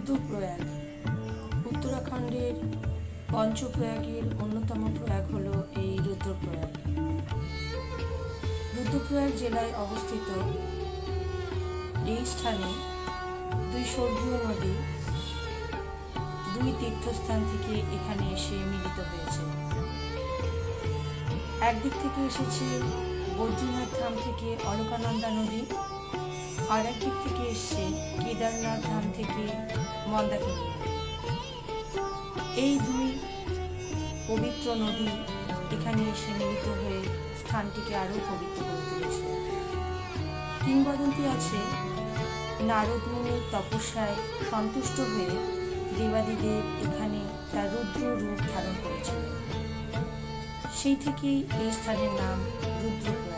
রুদ্রপ্রয়াগ উত্তরাখণ্ডের পঞ্চপ্রয়াগের অন্যতম প্রয়াগ হল এই রুদ্রপ্রয়াগ। রুদ্রপ্রয়াগ জেলায় অবস্থিত এই স্থানে দুই স্বর্গীয় নদী দুই তীর্থস্থান থেকে এখানে এসে মিলিত হয়েছে। একদিক থেকে এসেছে বদ্রীনাথ ধাম থেকে অলকানন্দা নদী, আর একদিক থেকে এসছে কেদারনাথ ধাম থেকে মন্দাকিনী নদী। এই দুই পবিত্র নদী এখানে এসে মিলিত হয়ে স্থানটিকে আরও পবিত্র করে তুলেছে। কিংবদন্তি আছে, নারদ মুনির তপস্যায় সন্তুষ্ট হয়ে দেবাদিদেব এখানে তার রুদ্র রূপ ধারণ করেছিলেন। সেই থেকেই এই স্থানের নাম রুদ্রপ্রয়াগ।